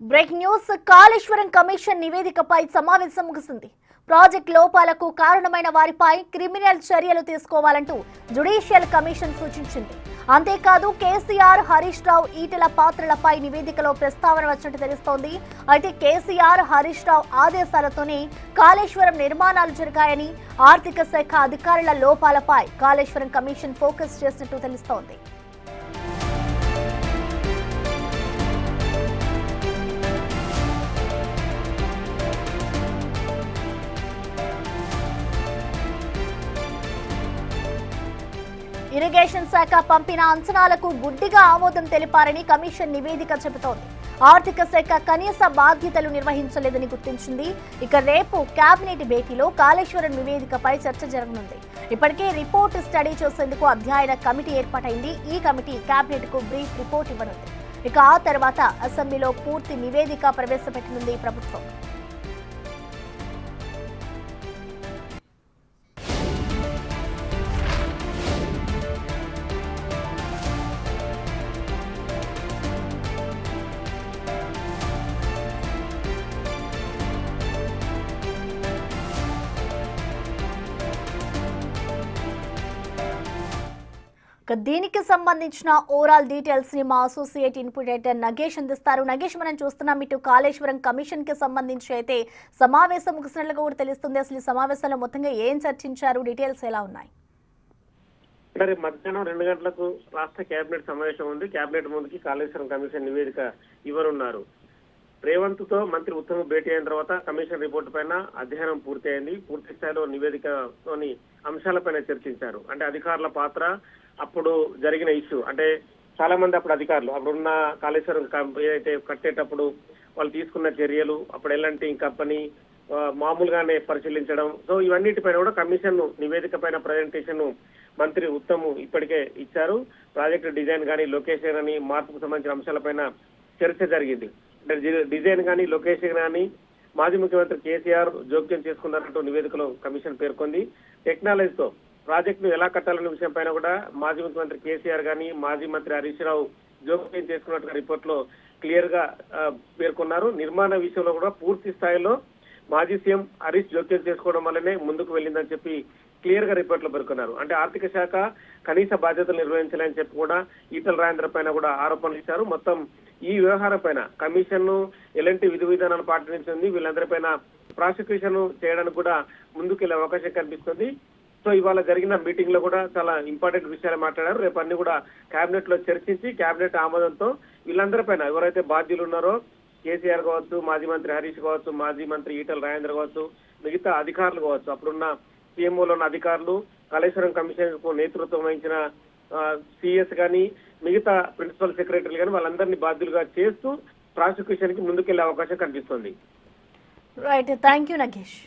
Breaking news Kaleshwaram commission నివేదికపై సమావేశం ముగిసింది. Project లోపాలకు కారణమైన వారిపై క్రిమినల్ చర్యలు తీసుకోవాలంటూ జ్యుడిషియల్ కమిషన్ సూచించింది. అంతేకాదు కేసీఆర్, హరీష్ రావు, ఈటెల పాత్రలపై నివేదికలో ప్రస్తావన వచ్చినట్టు తెలుస్తోంది. అయితే కేసీఆర్, హరీష్ రావు ఆదేశాలతోనే కాళేశ్వరం నిర్మాణాలు జరిగాయని, ఆర్థిక శాఖ అధికారుల లోపాలపై కాళేశ్వరం కమిషన్ ఫోకస్ చేసినట్టు తెలుస్తోంది. ఇరిగేషన్ శాఖ పంపిన అంచనాలకు గుడ్డిగా ఆమోదం తెలిపారని కమిషన్ నివేదిక చెబుతోంది. ఆర్థిక శాఖ కనీస బాధ్యతలు నిర్వహించలేదని గుర్తించింది. ఇక రేపు కేబినెట్ భేటీలో కాళేశ్వరం నివేదికపై చర్చ జరగనుంది. ఇప్పటికే రిపోర్ట్ స్టడీ చేసేందుకు అధ్యయన కమిటీ ఏర్పాటైంది. ఈ కమిటీ కేబినెట్ కు బ్రీఫ్ రిపోర్ట్ ఇవ్వనుంది. ఇక ఆ తర్వాత అసెంబ్లీలో పూర్తి నివేదిక ప్రవేశపెట్టనుంది ప్రభుత్వం. దీనికి సంబంధించిన ఓవరాల్ డీటెయిల్స్ ని మా అసోసియేట్ ఇన్పుట్ ఎడిటర్ నగేష్ అందిస్తారు. నగేష్, మనం చూస్తున్నాం ఇటు కాళేశ్వరం కమిషన్ కి సంబంధించి అయితే సమావేశం ముగిసినట్లుగా కూడా తెలుస్తుంది. అసలు ఈ సమావేశంలో మొత్తంగా ఏం చర్చించారు, డీటెయిల్స్ ఎలా ఉన్నాయి? మధ్యాహ్నం 2 గంటలకు రాష్ట్ర కేబినెట్ సమావేశం ఉంది. కేబినెట్ ముందుకి కాళేశ్వరం కమిషన్ నివేదిక ఇవ్వనున్నారు. రేవంత్ తో మంత్రి ఉత్తమ్ భేటీ అయిన తర్వాత కమిషన్ రిపోర్టు పైన అధ్యయనం పూర్తయింది. పూర్తి స్థాయిలో నివేదికలోని అంశాలపైన చర్చించారు. అంటే అధికారుల పాత్ర, అప్పుడు జరిగిన ఇష్యూ, అంటే చాలా మంది అప్పుడు అధికారులు అప్పుడున్న కాళేశ్వరం ఏదైతే కట్టేటప్పుడు వాళ్ళు తీసుకున్న చర్యలు, అప్పుడు ఎలాంటి కంపెనీ మామూలుగానే పరిశీలించడం, సో ఇవన్నిటిపైన కూడా కమిషన్ నివేదిక పైన ప్రజెంటేషన్ మంత్రి ఉత్తమ్ ఇప్పటికే ఇచ్చారు. ప్రాజెక్టు డిజైన్ కానీ, లొకేషన్ కానీ, మార్పుకు సంబంధించిన అంశాలపైన చర్చ జరిగింది. అంటే డిజైన్ కానీ, లొకేషన్ కానీ మాజీ ముఖ్యమంత్రి కేసీఆర్ జోక్యం చేసుకున్నట్టు నివేదికలో కమిషన్ పేర్కొంది. టెక్నాలజీతో ప్రాజెక్టును ఎలా కట్టాలనే విషయం పైన కూడా మాజీ ముఖ్యమంత్రి కేసీఆర్ గాని, మాజీ మంత్రి హరీష్ రావు జోక్యం చేసుకున్నట్టుగా రిపోర్ట్ లో క్లియర్ గా పేర్కొన్నారు. నిర్మాణ విషయంలో కూడా పూర్తి స్థాయిలో మాజీ సీఎం హరీష్ జోక్యం చేసుకోవడం వల్లనే ముందుకు వెళ్ళిందని చెప్పి క్లియర్ గా రిపోర్ట్ లో పేర్కొన్నారు. అంటే ఆర్థిక శాఖ కనీస బాధ్యతలు నిర్వహించాలని చెప్పి కూడా ఈటల రాజేంద్ర పైన కూడా ఆరోపణలు ఇచ్చారు. మొత్తం ఈ వ్యవహారం పైన కమిషన్ ఎలాంటి విధి విధానాలు పాటించింది, వీళ్ళందరిపైన ప్రాసిక్యూషన్ చేయడానికి కూడా ముందుకెళ్లే అవకాశం కనిపిస్తుంది. సో ఇవాళ జరిగిన మీటింగ్ లో కూడా చాలా ఇంపార్టెంట్ విషయాలు మాట్లాడారు. రేపు అన్ని కూడా కేబినెట్ లో చర్చించి కేబినెట్ ఆమోదంతో వీళ్ళందరిపైన ఎవరైతే బాధ్యులు ఉన్నారో, కేసీఆర్ కావచ్చు, మాజీ మంత్రి హరీష్ కావచ్చు, మాజీ మంత్రి ఈటల రాజేంద్ర కావచ్చు, మిగతా అధికారులు కావచ్చు, అప్పుడున్న సీఎంఓలో ఉన్న అధికారులు, కాళేశ్వరం కమిషన్ కు నేతృత్వం వహించిన సిఎస్ కానీ, మిగతా ప్రిన్సిపల్ సెక్రటరీలు కానీ వాళ్ళందరినీ బాధ్యులుగా చేస్తూ ప్రాసిక్యూషన్ కి ముందుకెళ్లే అవకాశం కనిపిస్తుంది. Right, thank you Nagesh.